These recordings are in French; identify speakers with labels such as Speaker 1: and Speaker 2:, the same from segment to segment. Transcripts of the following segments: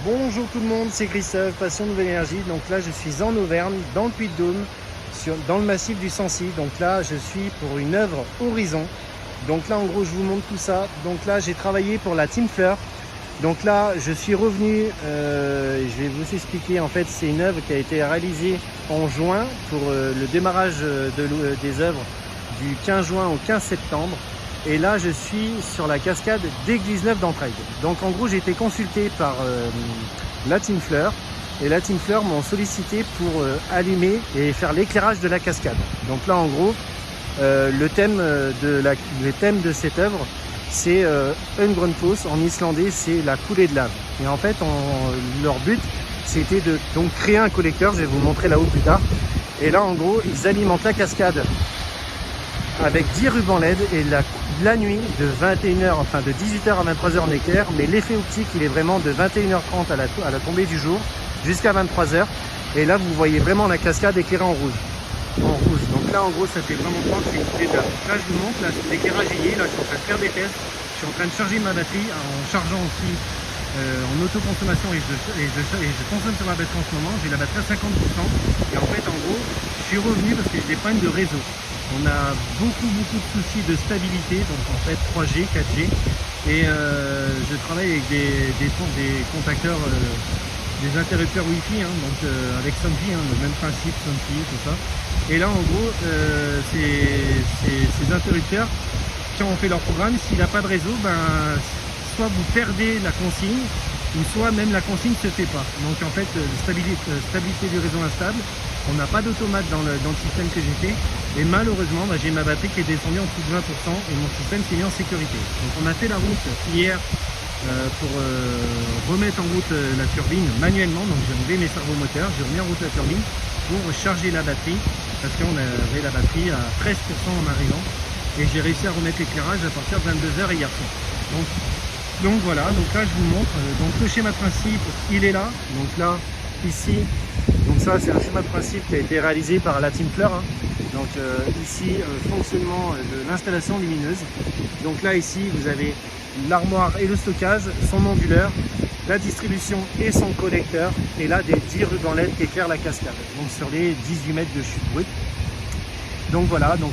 Speaker 1: Bonjour tout le monde, c'est Christophe, Passion Nouvelle Énergie. Donc là, je suis en Auvergne, dans le Puy-de-Dôme, dans le massif du Sancy. Donc là, je suis pour une œuvre Horizon. Donc là, en gros, je vous montre tout ça. Donc là, j'ai travaillé pour la Team Fleur. Donc là, je suis revenu, je vais vous expliquer. En fait, c'est une œuvre qui a été réalisée en juin pour le démarrage des œuvres du 15 juin au 15 septembre. Et là, je suis sur la cascade d'Église-Neuve d'Entraigues. Donc en gros, j'ai été consulté par la Team Fleur. Et la Team Fleur m'ont sollicité pour allumer et faire l'éclairage de la cascade. Donc là, en gros, le thème de cette œuvre, c'est Ungrunfoss. En islandais, c'est la coulée de lave. Et en fait, leur but, c'était de donc créer un collecteur. Je vais vous montrer là-haut plus tard. Et là, en gros, ils alimentent la cascade avec 10 rubans LED et la nuit de 21h, enfin de 18h à 23h en éclair, mais l'effet optique il est vraiment de 21h30 à la tombée du jour jusqu'à 23h. Et là vous voyez vraiment la cascade éclairée en rouge. Donc là en gros ça fait vraiment croire que c'est une coulée de lave. Là je vous montre, là l'éclairage y est, là je suis en train de faire des tests, je suis en train de charger ma batterie en chargeant aussi en autoconsommation et je consomme sur ma batterie en ce moment, j'ai la batterie à 50%. Et en fait en gros je suis revenu parce que j'ai des problèmes de réseau. On a beaucoup de soucis de stabilité, donc en fait 3G, 4G. Et je travaille avec des contacteurs, des interrupteurs Wi-Fi, hein, donc avec Somfy, hein, le même principe, Somfy, tout ça. Et là en gros, ces interrupteurs, quand on fait leur programme, s'il n'a pas de réseau, ben, soit vous perdez la consigne, ou soit même la consigne ne se fait pas. Donc en fait, stabilité du réseau instable. On n'a pas d'automate dans le système que j'ai fait. Et malheureusement, bah, j'ai ma batterie qui est descendue en dessous de 20% et mon système s'est mis en sécurité. Donc on a fait la route hier pour remettre en route la turbine manuellement. Donc j'ai enlevé mes servomoteurs, j'ai remis en route la turbine pour charger la batterie parce qu'on avait la batterie à 13% en arrivant. Et j'ai réussi à remettre l'éclairage à partir de 22h hier soir. Donc voilà, donc là je vous montre. Donc le schéma de principe, il est là. Donc là, ici, donc ça c'est un schéma de principe qui a été réalisé par la Team Fleur. Hein. Donc ici, fonctionnement de l'installation lumineuse. Donc là ici, vous avez l'armoire et le stockage, son onduleur, la distribution et son collecteur. Et là des 10 rubans LED qui éclairent la cascade. Donc sur les 18 mètres de chute brute. Donc voilà, donc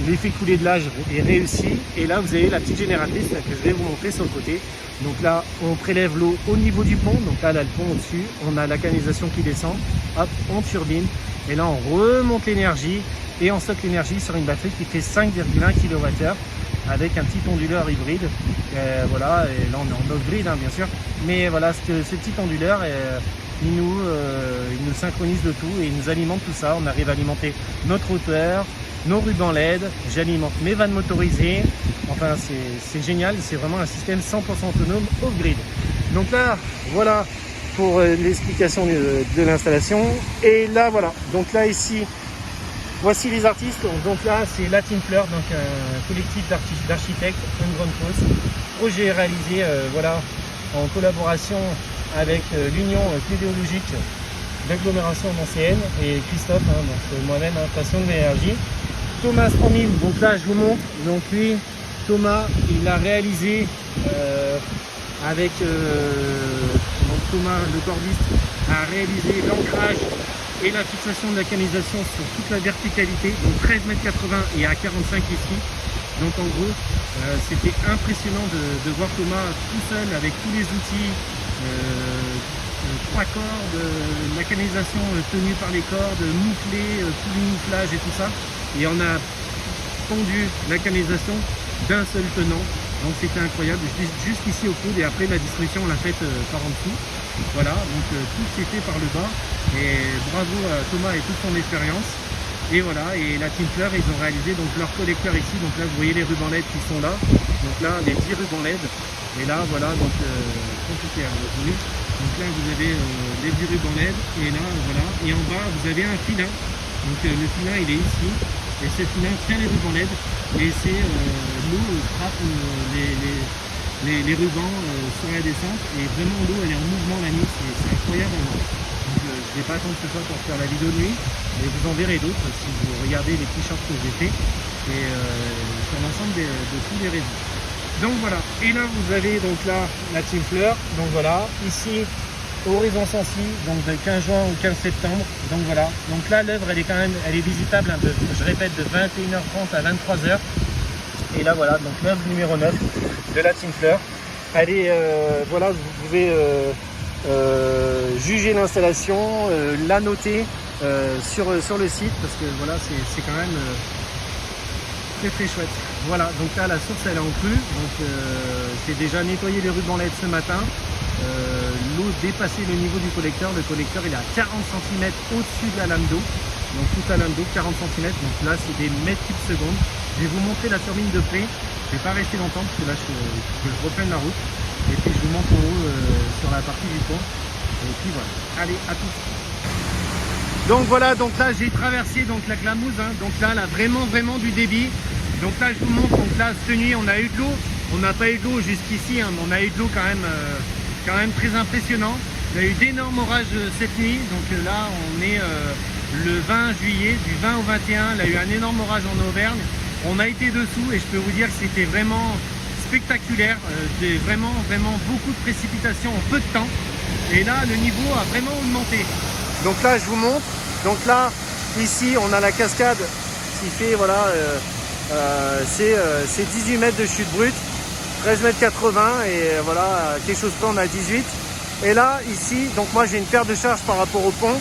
Speaker 1: l'effet coulée de l'âge est réussi. Et là vous avez la petite génératrice que je vais vous montrer sur le côté. Donc là on prélève l'eau au niveau du pont. Donc là, le pont au-dessus, on a la canalisation qui descend. Hop, on turbine. Et là on remonte l'énergie et on stocke l'énergie sur une batterie qui fait 5,1 kWh avec un petit onduleur hybride. Voilà, et là on est en off-grid hein, bien sûr. Mais voilà, ce petit onduleur, il nous synchronise le tout et il nous alimente tout ça. On arrive à alimenter notre hauteur, nos rubans LED, j'alimente mes vannes motorisées. Enfin c'est génial, c'est vraiment un système 100% autonome off-grid. Donc là, voilà pour l'explication de l'installation. Et là voilà, donc là ici, voici les artistes. Donc là c'est la Team Fleur, donc un collectif d'architectes, Ungrunfoss. Projet réalisé voilà, en collaboration avec l'Union téléologique d'agglomération nancéenne et Christophe, hein, donc moi-même, hein, Passion de l'énergie. Thomas 3000, donc là je vous montre, donc lui, Thomas, il a réalisé avec donc Thomas le cordiste a réalisé l'ancrage et la fixation de la canalisation sur toute la verticalité, donc 13,80 m et à 45 ici. Donc en gros, c'était impressionnant de voir Thomas tout seul avec tous les outils, 3 cordes, la canalisation tenue par les cordes, mouflée, tout le mouflage et tout ça. Et on a pondu la canalisation d'un seul tenant. Donc c'était incroyable, juste ici au coude, et après la distribution on l'a faite par en dessous. Voilà, donc tout s'est fait par le bas. Et bravo à Thomas et toute son expérience. Et voilà, et la Team Fleur, ils ont réalisé donc leur collecteur ici. Donc là, vous voyez les rubans LED qui sont là. Donc là, les 10 rubans LED. Et là, voilà, donc compliqué à retrouver. Donc là, vous avez les 10 rubans LED. Et là, voilà. Et en bas, vous avez un filin. Donc le filin, il est ici. Et ce filin tient les rubans LED. Et c'est l'eau frappe les rubans sur la descente. Et vraiment, l'eau, elle est en mouvement la nuit. C'est incroyable. Donc, je ne vais pas attendre ce soir pour faire la vidéo de nuit. Mais vous en verrez d'autres si vous regardez les petits shorts que j'ai fait et sur l'ensemble de tous les réseaux. Donc voilà, et là vous avez donc là la team fleur, donc voilà, ici horizon sensi, donc de 15 juin au 15 septembre, donc voilà, donc là l'œuvre elle est quand même, elle est visitable un peu, je répète, de 21h30 à 23h, et là voilà, donc l'œuvre numéro 9 de la team fleur, elle est, voilà, vous pouvez juger l'installation, la noter sur le site, parce que voilà, c'est quand même très chouette. Voilà, donc là la source elle est en crue, donc j'ai déjà nettoyé les rubans LED ce matin. L'eau dépassait le niveau du collecteur. Le collecteur il est à 40 cm au-dessus de la lame d'eau. Donc toute la lame d'eau, 40 cm. Donc là c'est des mètres cubes secondes. Je vais vous montrer la turbine de près. Je vais pas rester longtemps parce que là je reprenne la route. Et puis je vous montre en haut sur la partie du pont. Et puis voilà. Allez, à tout. Donc voilà, donc là j'ai traversé donc la Glamouze, hein. Donc là vraiment du débit. Donc là je vous montre, donc là cette nuit on a eu de l'eau. On n'a pas eu de l'eau jusqu'ici, hein, mais on a eu de l'eau quand même très impressionnant. Il y a eu d'énormes orages cette nuit, donc là on est le 20 juillet, du 20 au 21, il y a eu un énorme orage en Auvergne. On a été dessous et je peux vous dire que c'était vraiment spectaculaire, vraiment beaucoup de précipitations en peu de temps. Et là le niveau a vraiment augmenté. Donc là je vous montre, donc là ici on a la cascade qui fait voilà, c'est 18 mètres de chute brute. 13 mètres 80 et voilà, quelque chose près on a 18. Et là ici, donc moi j'ai une perte de charge par rapport au pont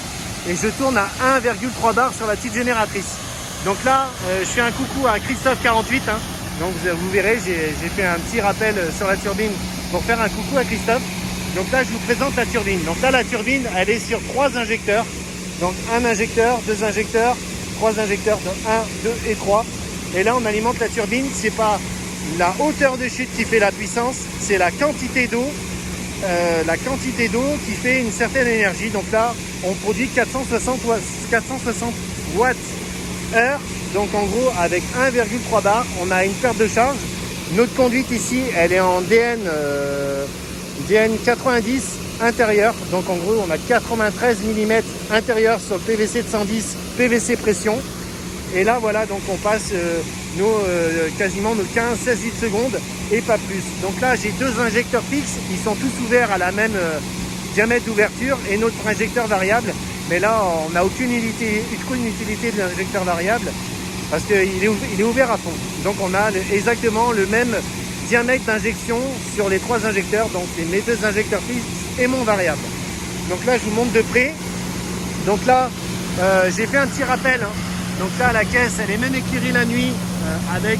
Speaker 1: et je tourne à 1,3 bar sur la petite génératrice. Donc là je fais un coucou à Christophe 48, hein. Donc vous verrez, j'ai fait un petit rappel sur la turbine pour faire un coucou à Christophe. Donc là je vous présente la turbine. Donc là la turbine elle est sur 3 injecteurs. Donc un injecteur, 2 injecteurs, 3 injecteurs, 1, 2 et 3. Et là on alimente la turbine, c'est pas la hauteur de chute qui fait la puissance, c'est la quantité d'eau qui fait une certaine énergie. Donc là, on produit 460 watts heure. Donc en gros, avec 1,3 bar, on a une perte de charge. Notre conduite ici, elle est en DN 90 intérieur. Donc en gros, on a 93 mm intérieur sur le PVC de 110 PVC pression. Et là voilà, donc on passe quasiment nos 15-16 secondes et pas plus. Donc là j'ai 2 injecteurs fixes, ils sont tous ouverts à la même diamètre d'ouverture et notre injecteur variable. Mais là on n'a aucune utilité de l'injecteur variable parce qu'il est ouvert à fond. Donc on a exactement le même diamètre d'injection sur les 3 injecteurs, donc mes 2 injecteurs fixes et mon variable. Donc là je vous montre de près. Donc là j'ai fait un petit rappel, hein. Donc là la caisse elle est même éclairée la nuit avec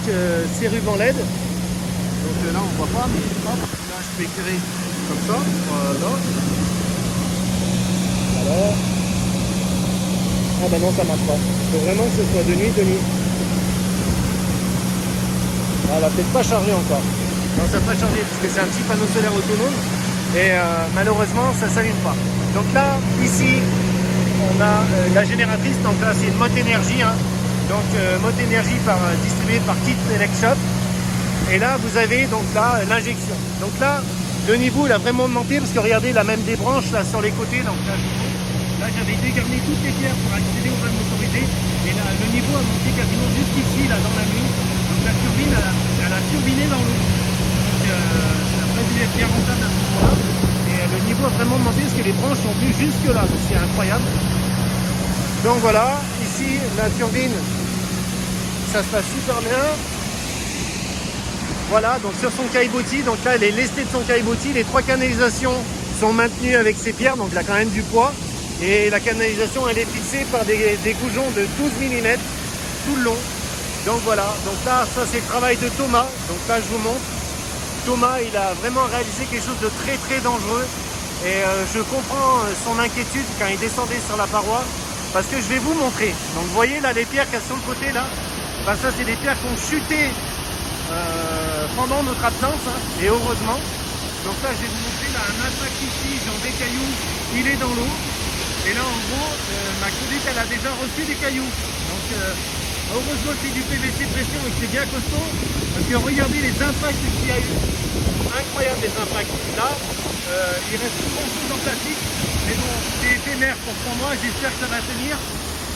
Speaker 1: ces rubans LED. Donc là on voit pas, mais hop, là je peux éclairer comme ça. Voilà. Alors. Ah bah non ça marche pas. Il faut vraiment que ce soit de nuit. Voilà, peut-être pas chargé encore. Non, ça n'a pas chargé parce que c'est un petit panneau solaire autonome et malheureusement ça s'allume pas. Donc là ici on a la génératrice, donc là c'est une Mot Énergie, hein. Donc Mot Énergie distribuée par Kit Elect Shop. Et là vous avez donc là l'injection. Donc là le niveau il a vraiment augmenté parce que regardez là même des branches là sur les côtés. Donc là j'avais dégarni toutes les pierres pour accéder aux vannes motorisées et là le niveau a monté quasiment jusqu'ici là dans la nuit. Donc la turbine elle a turbiné dans l'eau. Donc ça n'a pas dû être bien rentable à ce moment-là. Le niveau a vraiment monté parce que les branches sont venues jusque là, donc c'est incroyable. Donc voilà, ici la turbine, ça se passe super bien. Voilà, donc sur son caillebotis, donc là elle est lestée de son caillebotis, les 3 canalisations sont maintenues avec ces pierres, donc il y a quand même du poids. Et la canalisation elle est fixée par des goujons de 12 mm tout le long. Donc voilà, donc là ça c'est le travail de Thomas, donc là je vous montre. Thomas, il a vraiment réalisé quelque chose de très dangereux et je comprends son inquiétude quand il descendait sur la paroi parce que je vais vous montrer. Donc vous voyez là les pierres qui sont sur le côté là, ben, ça c'est des pierres qui ont chuté pendant notre absence, hein, et heureusement. Donc là je vais vous montrer là, un impact ici, genre des cailloux, il est dans l'eau et là en gros ma conduite elle a déjà reçu des cailloux. Donc heureusement c'est du PVC pression et que c'est bien costaud parce que regardez les impacts qu'il y a eu, incroyable les impacts. Là il reste tout grand chose en plastique mais bon c'est éphémère pour 3 mois, j'espère que ça va tenir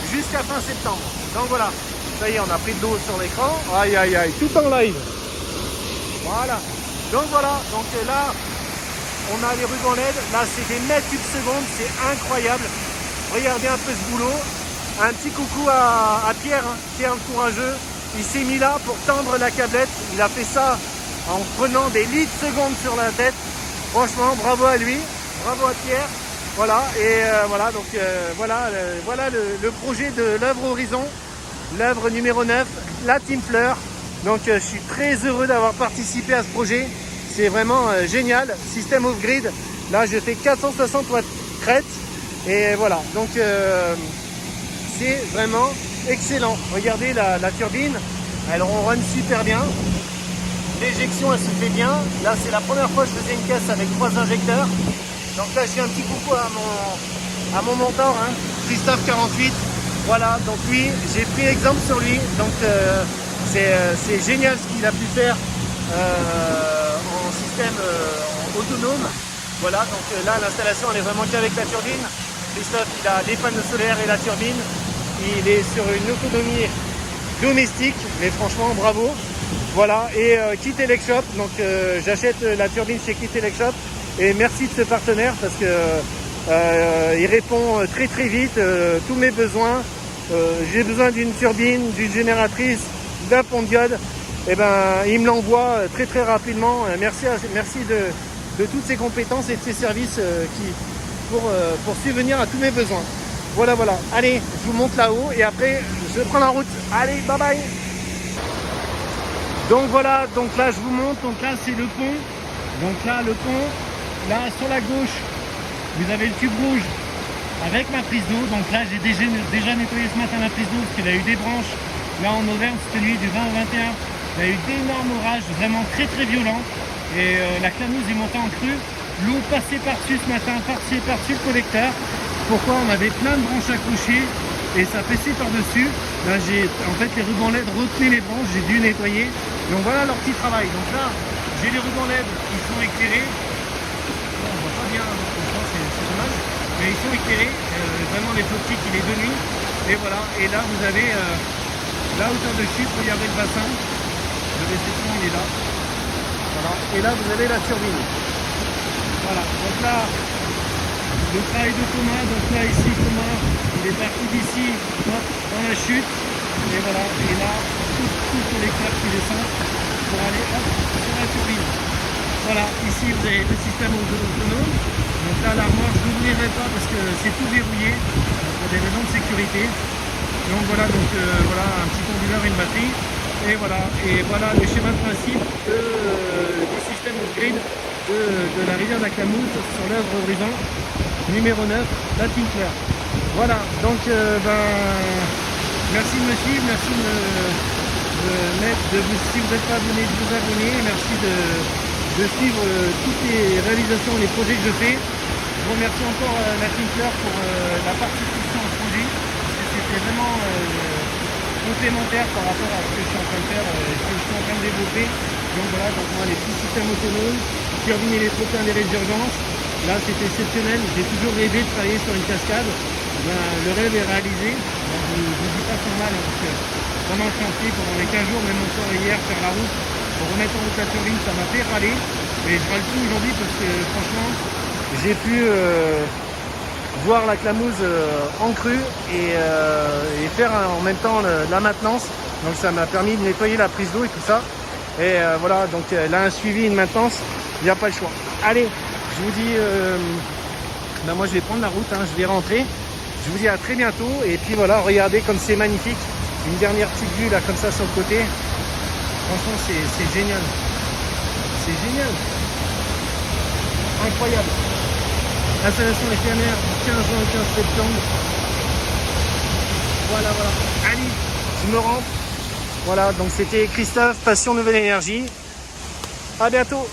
Speaker 1: jusqu'à fin septembre. Donc voilà, ça y est on a pris de l'eau sur l'écran, aïe tout en live. Voilà. Donc voilà, donc là, on a les rubans LED. Là, c'est des mètres cubes secondes, c'est incroyable. Regardez un peu ce boulot. Un petit coucou à Pierre, hein, Pierre le courageux. Il s'est mis là pour tendre la câblette. Il a fait ça en prenant des litres secondes sur la tête. Franchement, bravo à lui, bravo à Pierre. Voilà, et voilà, donc voilà le projet de l'œuvre Horizon, l'œuvre numéro 9, la Team Fleur. Donc je suis très heureux d'avoir participé à ce projet. C'est vraiment génial, système off-grid. Là, je fais 460 watts crête. Et voilà, donc c'est vraiment excellent. Regardez la turbine, elle ronronne super bien. L'éjection, elle se fait bien. Là, c'est la première fois que je faisais une caisse avec 3 injecteurs. Donc là, je fais un petit coucou à mon mentor, hein, Christophe 48. Voilà, donc lui, j'ai pris exemple sur lui. Donc c'est génial ce qu'il a pu faire en système autonome. Voilà, donc là, l'installation, elle est vraiment qu'avec la turbine. Christophe, il a les panneaux solaires et la turbine. Il est sur une autonomie domestique, mais franchement, bravo. Voilà, et Kit Elecshop, donc j'achète la turbine chez Kit Elecshop. Et merci de ce partenaire parce que il répond très très vite tous mes besoins. J'ai besoin d'une turbine, d'une génératrice, d'un pont de diode. Et ben, il me l'envoie très très rapidement. Merci de toutes ses compétences et de ses services pour subvenir à tous mes besoins. Voilà, voilà. Allez, je vous monte là-haut et après je prends la route. Allez, bye bye. Donc voilà, donc là je vous montre. Donc là c'est le pont. Donc là le pont. Là, sur la gauche, vous avez le tube rouge avec ma prise d'eau. Donc là, j'ai déjà nettoyé ce matin la prise d'eau parce qu'il a eu des branches. Là, en Auvergne, cette nuit du 20 au 21, il y a eu d'énormes orages, vraiment très très violents. Et la clamouse est montée en crue. L'eau passait par-dessus ce matin, par-dessus le collecteur. Pourquoi? On avait plein de branches accrochées et ça pissait par-dessus. Là, en fait, les rubans LED retenaient les branches, j'ai dû nettoyer. Donc voilà leur petit travail. Donc là, j'ai les rubans LED qui sont éclairés. On voit pas bien, c'est dommage, mais ils sont éclairés, vraiment les optiques il est de nuit, et voilà, et là vous avez la hauteur de chute, regardez le bassin, le réception il est là, voilà, et là vous avez la turbine, voilà, donc là, le travail de Thomas, donc là ici Thomas, il est parti d'ici, dans la chute, et voilà, et là, tout les câbles qui descendent pour aller hop, sur la turbine. Voilà, ici vous avez le système autonome. Donc là, l'armoire, je n'ouvrirai pas parce que c'est tout verrouillé pour des raisons de sécurité. Donc voilà, voilà un petit onduleur et une batterie. Et voilà le schéma de principe du système off-grid de la rivière de la Clamouse sur l'œuvre Horizon numéro 9, la Team Fleur. Voilà, donc merci de me suivre, merci si vous n'êtes pas abonné, de vous abonner, merci de suivre toutes les réalisations et les projets que je fais. Je remercie encore la Team Fleur pour la participation au projet, parce que c'était vraiment complémentaire par rapport à ce que je suis en train de faire, ce que je suis en train de développer. Donc voilà, donc moi les petits systèmes autonomes, turbine électrique des résurgences, là c'est exceptionnel, j'ai toujours rêvé de travailler sur une cascade. Le rêve est réalisé. Je ne vous dis pas sans mal, hein, parce que pendant le chantier, pendant les 15 jours, même encore hier, faire la route, pour remettre en route la turbine, ça m'a fait râler. Mais je râle plus aujourd'hui parce que franchement, j'ai pu voir la Clamouse en crue et faire en même temps la maintenance. Donc ça m'a permis de nettoyer la prise d'eau et tout ça. Et voilà, donc là un suivi, une maintenance, il n'y a pas le choix. Allez, je vous dis, moi je vais prendre la route, hein, je vais rentrer. Je vous dis à très bientôt. Et puis voilà, regardez comme c'est magnifique. Une dernière petite vue là comme ça sur le côté. Franchement c'est génial. C'est génial. Incroyable. Installation éphémère du 15 juin au 15 septembre. Voilà. Allez, je me rends. Voilà, donc c'était Christophe, Passion Nouvelle Énergie. À bientôt.